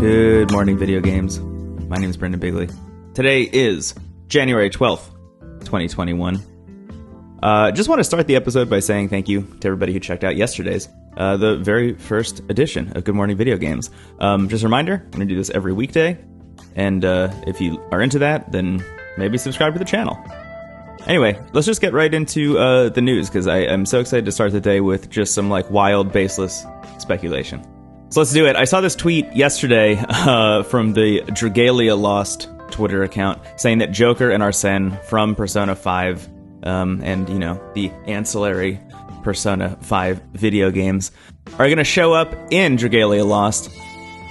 Good morning, video games. My name is Brendon Bigley. Today is January 12th, 2021. Just want to start the episode by saying thank you to everybody who checked out yesterday's, the very first edition of Good Morning Video Games. Just a reminder, I'm going to do this every weekday, and if you are into that, then maybe subscribe to the channel. Anyway, let's just get right into the news, because I'm so excited to start the day with just some wild, baseless speculation. So let's do it. I saw this tweet yesterday from the Dragalia Lost Twitter account saying that Joker and Arsene from Persona 5 and, the ancillary Persona 5 video games are going to show up in Dragalia Lost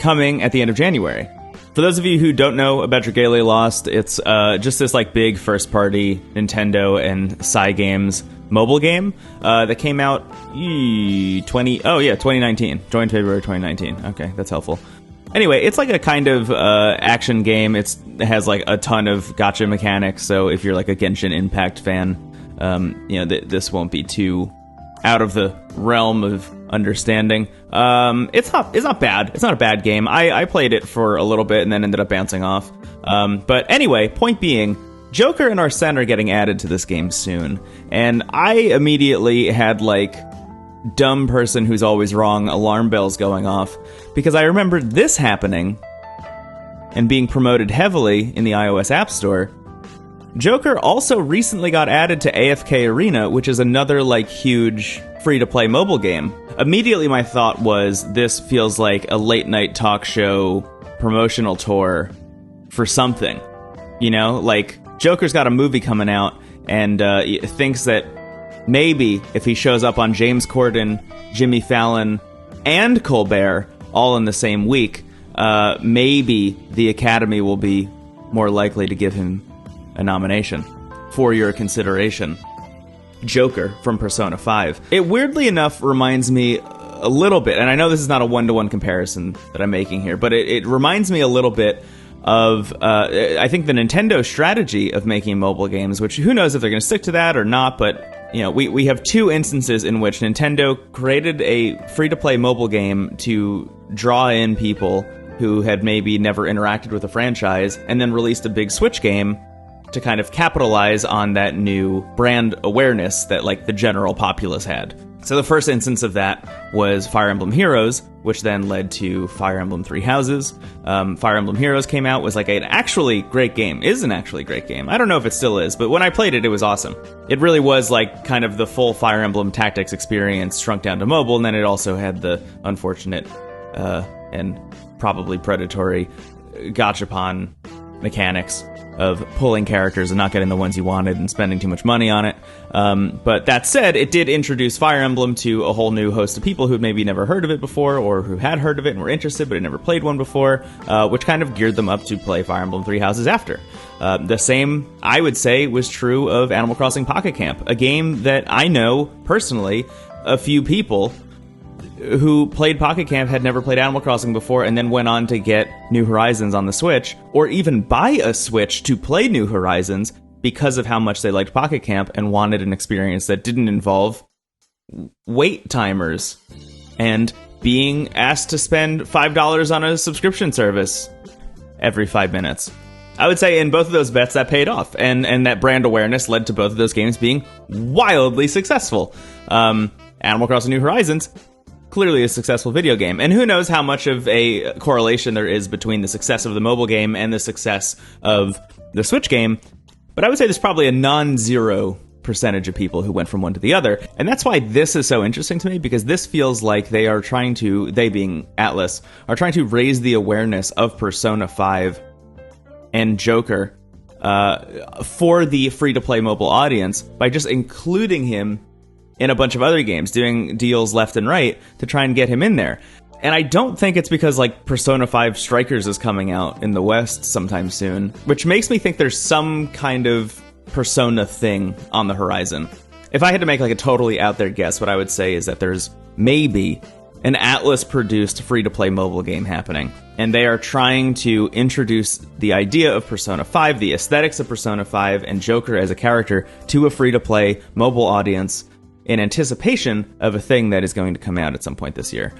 coming at the end of January. For those of you who don't know about Dragalia Lost, it's just this big first-party Nintendo and Cygames mobile game that came out 2019. Joined February 2019. Okay, that's helpful. Anyway, it's a kind of action game. It has a ton of gacha mechanics, so if you're a Genshin Impact fan, this won't be too out of the realm of understanding. It's not bad. It's not a bad game. I played it for a little bit and then ended up bouncing off. But anyway, point being, Joker and Arsene are getting added to this game soon, and I immediately had dumb person who's always wrong alarm bells going off, because I remembered this happening and being promoted heavily in the iOS App Store. Joker also recently got added to AFK Arena, which is another huge free-to-play mobile game. Immediately my thought was, this feels like a late-night talk show promotional tour for something. Joker's got a movie coming out, and thinks that maybe if he shows up on James Corden, Jimmy Fallon, and Colbert all in the same week, maybe the Academy will be more likely to give him a nomination. For your consideration, Joker from Persona 5. It weirdly enough reminds me a little bit, and I know this is not a one-to-one comparison that I'm making here, but it reminds me a little bit of, I think, the Nintendo strategy of making mobile games, which who knows if they're going to stick to that or not, but we have two instances in which Nintendo created a free-to-play mobile game to draw in people who had maybe never interacted with a franchise, and then released a big Switch game to kind of capitalize on that new brand awareness that the general populace had. So the first instance of that was Fire Emblem Heroes, which then led to Fire Emblem Three Houses. Fire Emblem Heroes came out, was an actually great game. Is an actually great game. I don't know if it still is, but when I played it, it was awesome. It really was kind of the full Fire Emblem Tactics experience shrunk down to mobile, and then it also had the unfortunate and probably predatory gachapon mechanics of pulling characters and not getting the ones you wanted and spending too much money on it. But that said, it did introduce Fire Emblem to a whole new host of people who had maybe never heard of it before, or who had heard of it and were interested but had never played one before, which kind of geared them up to play Fire Emblem Three Houses after. The same, I would say, was true of Animal Crossing Pocket Camp, a game that I know, personally, a few people who played Pocket Camp had never played Animal Crossing before, and then went on to get New Horizons on the Switch, or even buy a Switch to play New Horizons because of how much they liked Pocket Camp and wanted an experience that didn't involve wait timers and being asked to spend $5 on a subscription service every 5 minutes. I would say in both of those bets that paid off, and that brand awareness led to both of those games being wildly successful. Animal Crossing New Horizons, clearly a successful video game. And who knows how much of a correlation there is between the success of the mobile game and the success of the Switch game. But I would say there's probably a non-zero percentage of people who went from one to the other. And that's why this is so interesting to me, because this feels like they are trying to, they being Atlas, are trying to raise the awareness of Persona 5 and Joker for the free-to-play mobile audience by just including him in a bunch of other games, doing deals left and right to try and get him in there. And I don't think it's because Persona 5 Strikers is coming out in the West sometime soon, which makes me think there's some kind of Persona thing on the horizon. If I had to make a totally out there guess, what I would say is that there's maybe an Atlas-produced free-to-play mobile game happening, and they are trying to introduce the idea of Persona 5, the aesthetics of Persona 5, and Joker as a character to a free-to-play mobile audience in anticipation of a thing that is going to come out at some point this year.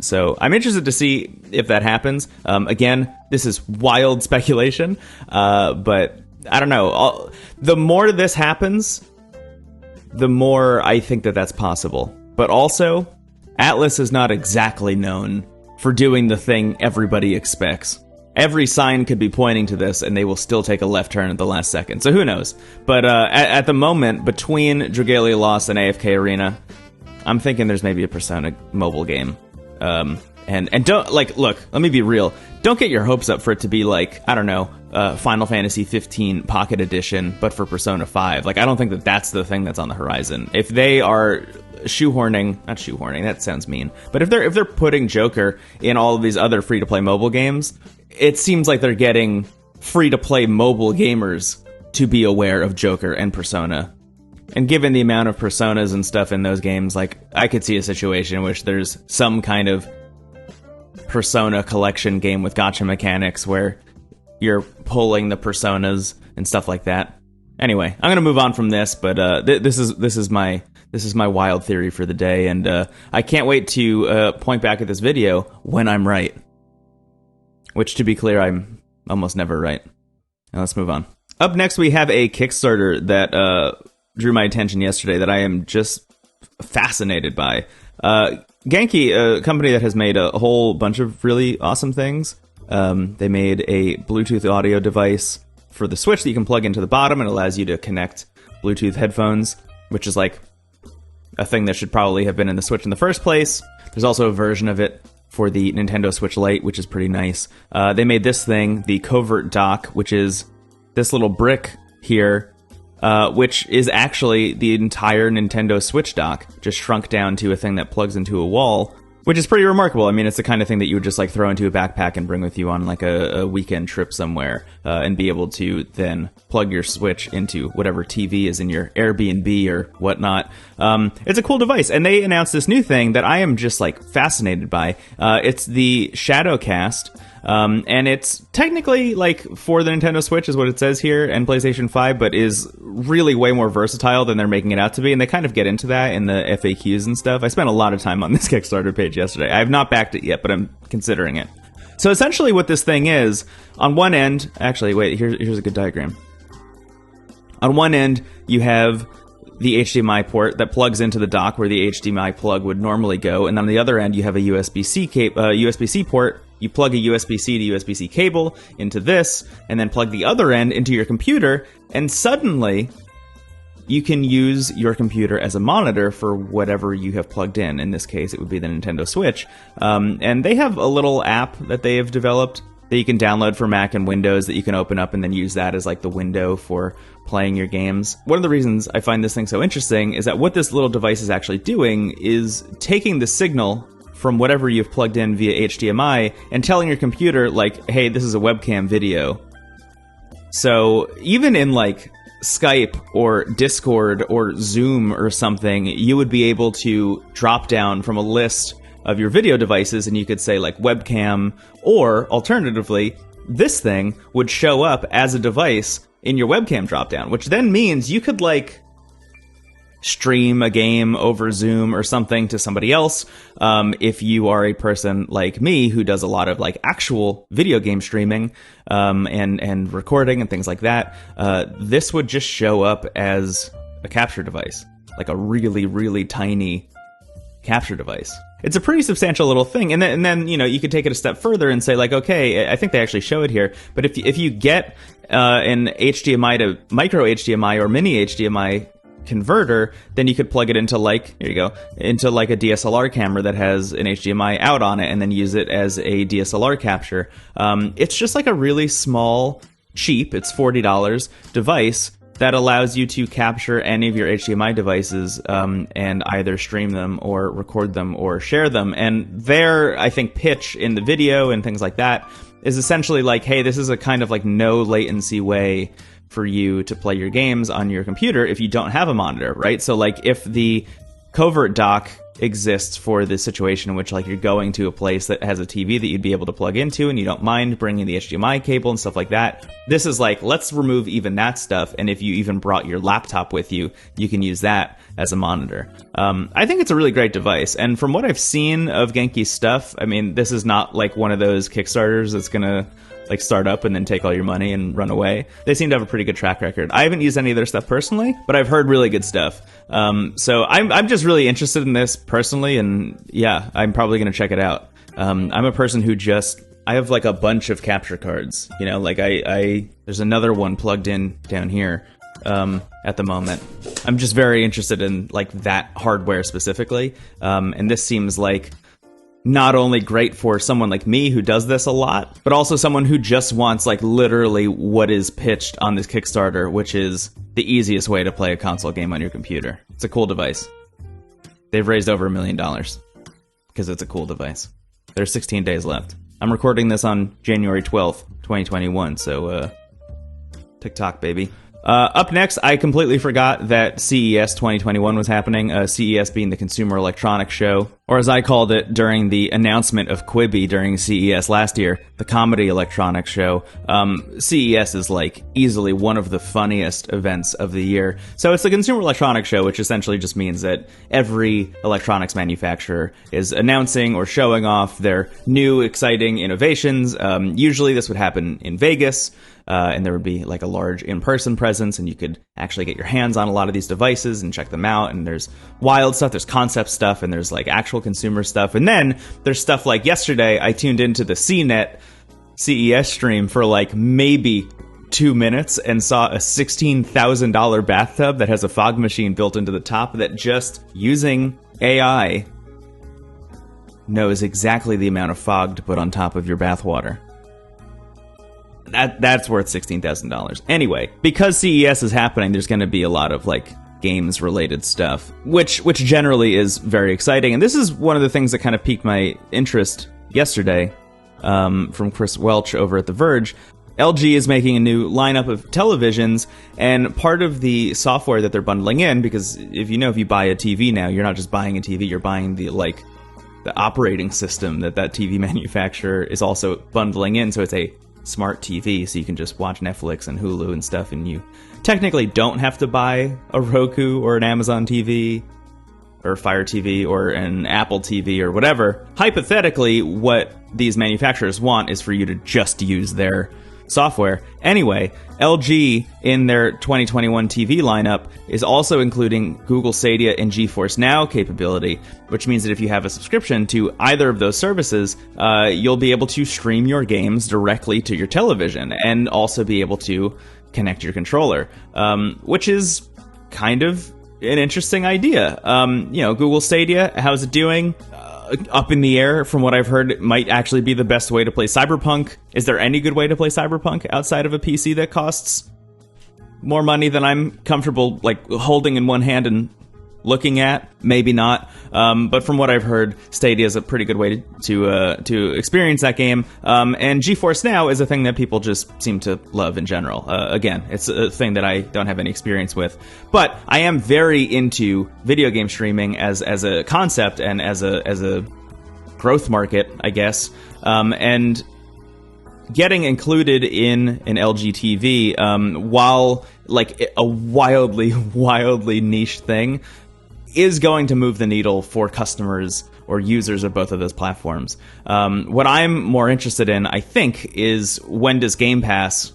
So I'm interested to see if that happens. Again, this is wild speculation, but I don't know. The more this happens, the more I think that that's possible. But also, Atlas is not exactly known for doing the thing everybody expects. Every sign could be pointing to this, and they will still take a left turn at the last second. So who knows? But at the moment, between Dragalia Lost and AFK Arena, I'm thinking there's maybe a Persona mobile game. And don't, like, look, let me be real. Don't get your hopes up for it to be like, I don't know, Final Fantasy 15 Pocket Edition, but for Persona 5. Like, I don't think that that's the thing that's on the horizon. If they are not shoehorning, that sounds mean. But if they're putting Joker in all of these other free-to-play mobile games, it seems like they're getting free-to-play mobile gamers to be aware of Joker and Persona. And given the amount of Personas and stuff in those games, like, I could see a situation in which there's some kind of Persona collection game with gacha mechanics where you're pulling the Personas and stuff like that. Anyway, I'm gonna move on from this, but this is my wild theory for the day, and I can't wait to point back at this video when I'm right. Which, to be clear, I'm almost never right. Now let's move on. Up next, we have a Kickstarter that drew my attention yesterday that I am just fascinated by. Genki, a company that has made a whole bunch of really awesome things. They made a Bluetooth audio device for the Switch that you can plug into the bottom and allows you to connect Bluetooth headphones, which is like a thing that should probably have been in the Switch in the first place. There's also a version of it for the Nintendo Switch Lite, which is pretty nice. They made this thing, the Covert Dock, which is this little brick here, which is actually the entire Nintendo Switch dock, just shrunk down to a thing that plugs into a wall, which is pretty remarkable. I mean, it's the kind of thing that you would just like throw into a backpack and bring with you on like a weekend trip somewhere, and be able to then plug your Switch into whatever TV is in your Airbnb or whatnot. It's a cool device, and they announced this new thing that I am just like fascinated by. It's the ShadowCast. And it's technically like for the Nintendo Switch is what it says here, and PlayStation 5, but is really way more versatile than they're making it out to be. And they kind of get into that in the FAQs and stuff. I spent a lot of time on this Kickstarter page yesterday. I have not backed it yet, but I'm considering it. So essentially what this thing is, on one end, actually, wait, here's a good diagram. On one end, you have the HDMI port that plugs into the dock where the HDMI plug would normally go. And on the other end, you have a USB-C port. You plug a USB-C to USB-C cable into this, and then plug the other end into your computer, and suddenly you can use your computer as a monitor for whatever you have plugged in. In this case, it would be the Nintendo Switch. And they have a little app that they have developed that you can download for Mac and Windows that you can open up and then use that as like the window for playing your games. One of the reasons I find this thing so interesting is that what this little device is actually doing is taking the signal from whatever you've plugged in via HDMI and telling your computer, like, hey, this is a webcam video. So even in like Skype or Discord or Zoom or something, you would be able to drop down from a list of your video devices and you could say like webcam, or alternatively, this thing would show up as a device in your webcam dropdown, which then means you could like stream a game over Zoom or something to somebody else. If you are a person like me who does a lot of like actual video game streaming and recording and things like that, this would just show up as a capture device, like a really, really tiny capture device. It's a pretty substantial little thing. And then you know, you could take it a step further and say like, okay, I think they actually show it here, but if you get an HDMI to micro HDMI or mini HDMI converter, then you could plug it into like, here you go, into like a DSLR camera that has an HDMI out on it and then use it as a DSLR capture. It's just like a really small, cheap, it's $40 device that allows you to capture any of your HDMI devices and either stream them or record them or share them. And their, I think, pitch in the video and things like that is essentially like, hey, this is a kind of like no latency way for you to play your games on your computer if you don't have a monitor, right? So like if the Covert Dock exists for the situation in which like you're going to a place that has a TV that you'd be able to plug into and you don't mind bringing the HDMI cable and stuff like that. This is like, let's remove even that stuff, and if you even brought your laptop with you, you can use that as a monitor. I think it's a really great device, and from what I've seen of Genki's stuff, I mean, this is not like one of those Kickstarters that's gonna like start up and then take all your money and run away. They seem to have a pretty good track record. I haven't used any of their stuff personally, but I've heard really good stuff. So I'm just really interested in this personally, and yeah, I'm probably going to check it out. I'm a person who I have like a bunch of capture cards, you know, like there's another one plugged in down here at the moment. I'm just very interested in like that hardware specifically, and this seems like not only great for someone like me who does this a lot, but also someone who just wants like literally what is pitched on this Kickstarter, which is the easiest way to play a console game on your computer. It's a cool device. They've raised over $1 million because it's a cool device. There's 16 days left. I'm recording this on January 12th, 2021, so TikTok, baby. Up next, I completely forgot that CES 2021 was happening, CES being the Consumer Electronics Show, or as I called it during the announcement of Quibi during CES last year, the Comedy Electronics Show. CES is like easily one of the funniest events of the year. So it's the Consumer Electronics Show, which essentially just means that every electronics manufacturer is announcing or showing off their new exciting innovations. Usually this would happen in Vegas. And there would be like a large in-person presence, and you could actually get your hands on a lot of these devices and check them out. And there's wild stuff, there's concept stuff, and there's like actual consumer stuff. And then there's stuff like yesterday, I tuned into the CNET CES stream for like maybe 2 minutes and saw a $16,000 bathtub that has a fog machine built into the top that just using AI knows exactly the amount of fog to put on top of your bathwater. That's worth $16,000. Anyway, because CES is happening, there's going to be a lot of like games related stuff, which generally is very exciting. And this is one of the things that kind of piqued my interest yesterday, from Chris Welch over at The Verge. LG is making a new lineup of televisions, and part of the software that they're bundling in, because if you buy a TV now, you're not just buying a TV, you're buying the operating system that TV manufacturer is also bundling in. So it's a smart TV, so you can just watch Netflix and Hulu and stuff, and you technically don't have to buy a Roku or an Amazon TV or Fire TV or an Apple TV or whatever. Hypothetically, what these manufacturers want is for you to just use their software. Anyway, LG in their 2021 TV lineup is also including Google Stadia and GeForce Now capability, which means that if you have a subscription to either of those services, you'll be able to stream your games directly to your television and also be able to connect your controller, which is kind of an interesting idea. Google Stadia, how's it doing? Up in the air. From what I've heard, it might actually be the best way to play Cyberpunk. Is there any good way to play Cyberpunk outside of a PC that costs more money than I'm comfortable like holding in one hand and looking at? Maybe not. But from what I've heard, Stadia is a pretty good way to experience that game. And GeForce Now is a thing that people just seem to love in general. Again, it's a thing that I don't have any experience with. But I am very into video game streaming as a concept and as a growth market, I guess. And getting included in an LG TV, while like a wildly niche thing, is going to move the needle for customers or users of both of those platforms. What I'm more interested in, I think, is when does Game Pass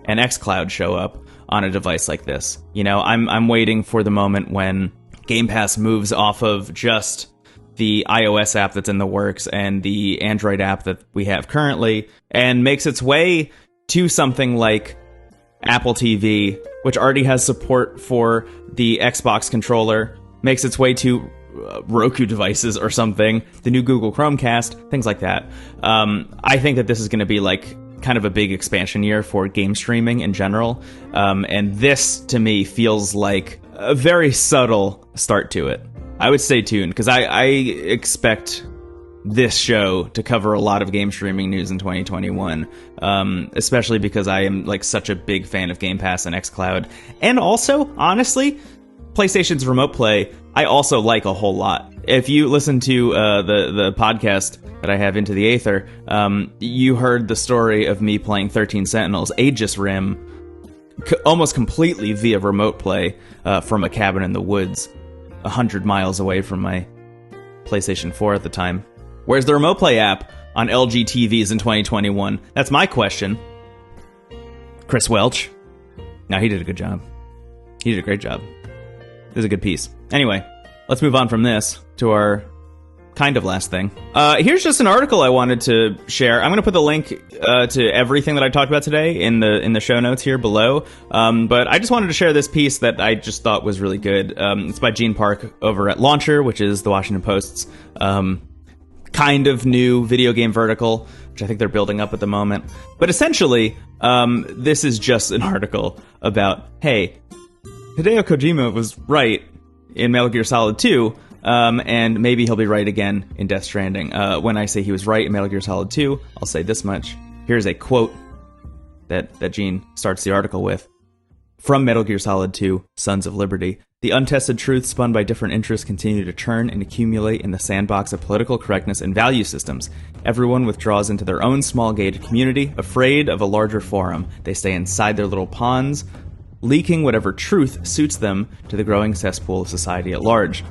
and xCloud show up on a device like this? I'm waiting for the moment when Game Pass moves off of just the iOS app that's in the works and the Android app that we have currently and makes its way to something like Apple TV, which already has support for the Xbox controller, makes its way to Roku devices or something, the new Google Chromecast, things like that. I think that this is going to be like kind of a big expansion year for game streaming in general. And this, to me, feels like a very subtle start to it. I would stay tuned because I expect this show to cover a lot of game streaming news in 2021, especially because I am like such a big fan of Game Pass and xCloud. And also, honestly, PlayStation's Remote Play, I also like a whole lot. if you listen to the podcast that I have, Into the Aether, you heard the story of me playing 13 Sentinels Aegis Rim almost completely via remote play from a cabin in the woods 100 miles away from my PlayStation 4 at the time. Where's the remote play app on LG TVs in 2021? That's my question. Chris Welch. No, he did a good job. He did a great job. It was a good piece. Anyway, let's move on from this to our kind of last thing. Here's just an article I wanted to share. I'm going to put the link to everything that I talked about today in the show notes here below. But I just wanted to share this piece that I just thought was really good. It's by Gene Park over at Launcher, which is the Washington Post's kind of new video game vertical, which I think they're building up at the moment. But essentially, this is just an article about, hey, Hideo Kojima was right in Metal Gear Solid 2, and maybe he'll be right again in Death Stranding. When I say he was right in Metal Gear Solid 2, I'll say this much. Here's a quote that Gene starts the article with. From Metal Gear Solid 2, Sons of Liberty, the untested truths spun by different interests continue to churn and accumulate in the sandbox of political correctness and value systems. Everyone withdraws into their own small-gauge community, afraid of a larger forum. They stay inside their little ponds, leaking whatever truth suits them to the growing cesspool of society at large.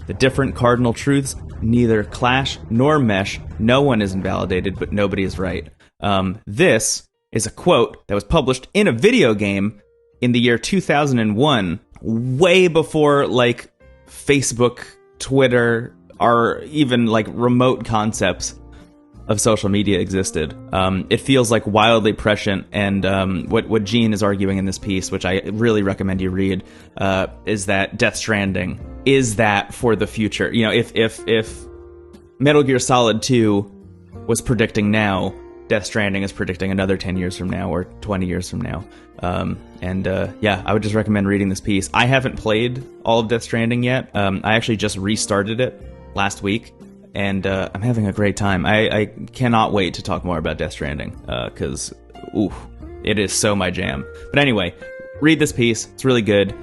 The different cardinal truths neither clash nor mesh. No one is invalidated, but nobody is right. This is a quote that was published in a video game in the year 2001, way before, like, Facebook, Twitter, or even, like, remote concepts of social media existed. It feels, like, wildly prescient, and what Gene is arguing in this piece, which I really recommend you read, is that Death Stranding is that for the future. You know, if Metal Gear Solid 2 was predicting now, Death Stranding is predicting another 10 years from now or 20 years from now. Yeah, I would just recommend reading this piece. I haven't played all of Death Stranding yet. I actually just restarted it last week, and I'm having a great time. I cannot wait to talk more about Death Stranding, because, it is so my jam. But anyway, read this piece. It's really good.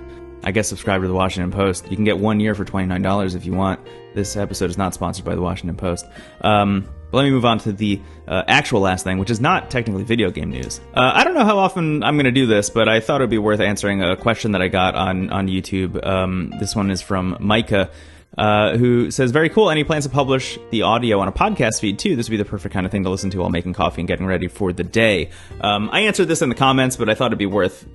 I guess subscribe to the Washington Post. You can get 1 year for $29 if you want. This episode is not sponsored by the Washington Post. But let me move on to the actual last thing, which is not technically video game news. I don't know how often I'm going to do this, but I thought it would be worth answering a question that I got on YouTube. This one is from Micah, who says, very cool. Any plans to publish the audio on a podcast feed too? This would be the perfect kind of thing to listen to while making coffee and getting ready for the day. I answered this in the comments, but I thought it'd be worth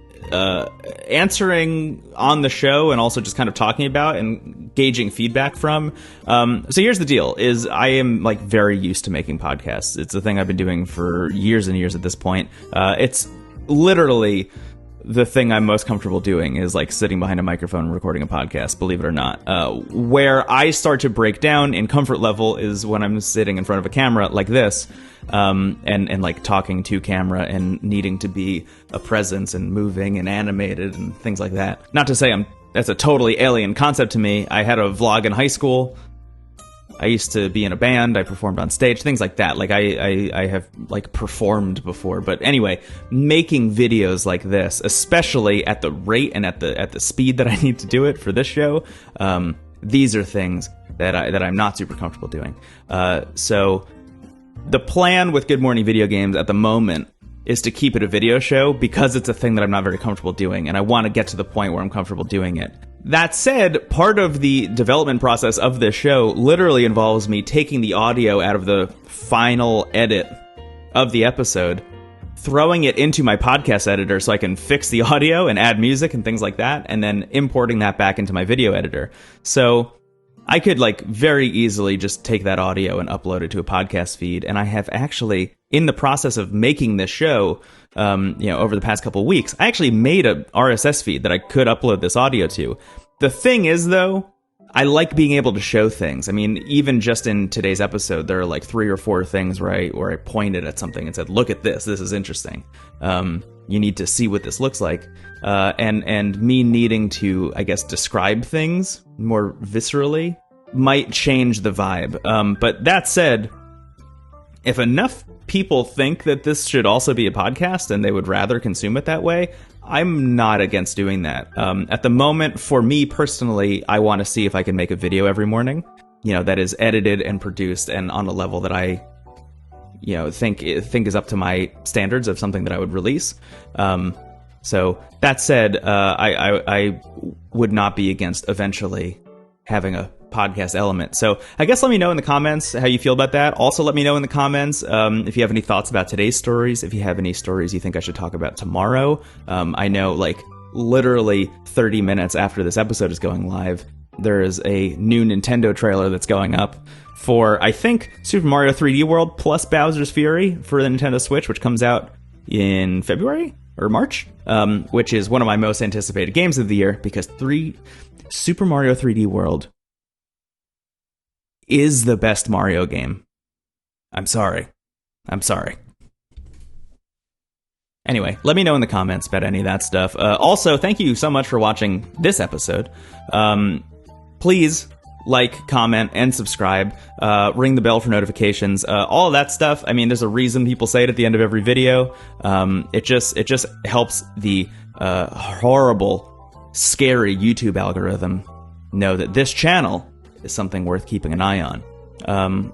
answering on the show and also just kind of talking about and gauging feedback from. So here's the deal, is I am, like, very used to making podcasts. It's a thing I've been doing for years and years at this point. It's literally the thing I'm most comfortable doing is, like, sitting behind a microphone and recording a podcast, believe it or not. Where I start to break down in comfort level is when I'm sitting in front of a camera like this, and like talking to camera and needing to be a presence and moving and animated and things like that. Not to say that's a totally alien concept to me. I had a vlog in high school. I used to be in a band. I performed on stage, things like that. Like I have, like, performed before. But anyway, making videos like this, especially at the rate and at the speed that I need to do it for this show, these are things that I'm not super comfortable doing. So the plan with Good Morning Video Games at the moment is to keep it a video show because it's a thing that I'm not very comfortable doing, and I want to get to the point where I'm comfortable doing it. That said, part of the development process of this show literally involves me taking the audio out of the final edit of the episode, throwing it into my podcast editor so I can fix the audio and add music and things like that, and then importing that back into my video editor. So I could, like, very easily just take that audio and upload it to a podcast feed, and I have actually, in the process of making this show, over the past couple of weeks, I actually made a RSS feed that I could upload this audio to. The thing is, though, I like being able to show things. I mean, even just in today's episode, there are, like, 3 or 4 things where I pointed at something and said, look at this is interesting. You need to see what this looks like. And me needing to, I guess, describe things more viscerally might change the vibe. But that said, if enough people think that this should also be a podcast and they would rather consume it that way, I'm not against doing that. At the moment, for me personally, I want to see if I can make a video every morning. that is edited and produced and on a level that I think is up to my standards of something that I would release. So that said, I would not be against eventually having a podcast element. So I guess let me know in the comments how you feel about that. Also, let me know in the comments if you have any thoughts about today's stories, if you have any stories you think I should talk about tomorrow. I know, like, literally 30 minutes after this episode is going live, there is a new Nintendo trailer that's going up for, I think, Super Mario 3D World plus Bowser's Fury for the Nintendo Switch, which comes out in February or March, which is one of my most anticipated games of the year, because Super Mario 3D World is the best Mario game. I'm sorry. Anyway, let me know in the comments about any of that stuff. Also, thank you so much for watching this episode. Please like, comment, and subscribe. Ring the bell for notifications. All of that stuff. I mean, there's a reason people say it at the end of every video. It just helps the horrible, scary YouTube algorithm know that this channel is something worth keeping an eye on.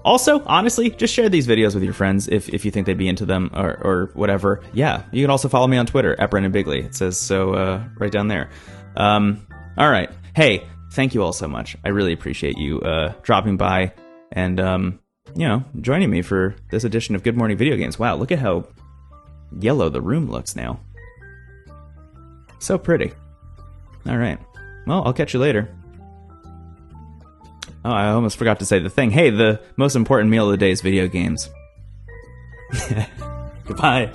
Also, honestly, just share these videos with your friends if you think they'd be into them or whatever. Yeah, you can also follow me on Twitter at Brendon Bigley. It says so right down there. All right. Hey, thank you all so much. I really appreciate you dropping by and joining me for this edition of Good Morning Video Games. Wow, look at how yellow the room looks now. So pretty. All right. Well, I'll catch you later. Oh, I almost forgot to say the thing. Hey, the most important meal of the day is video games. Goodbye.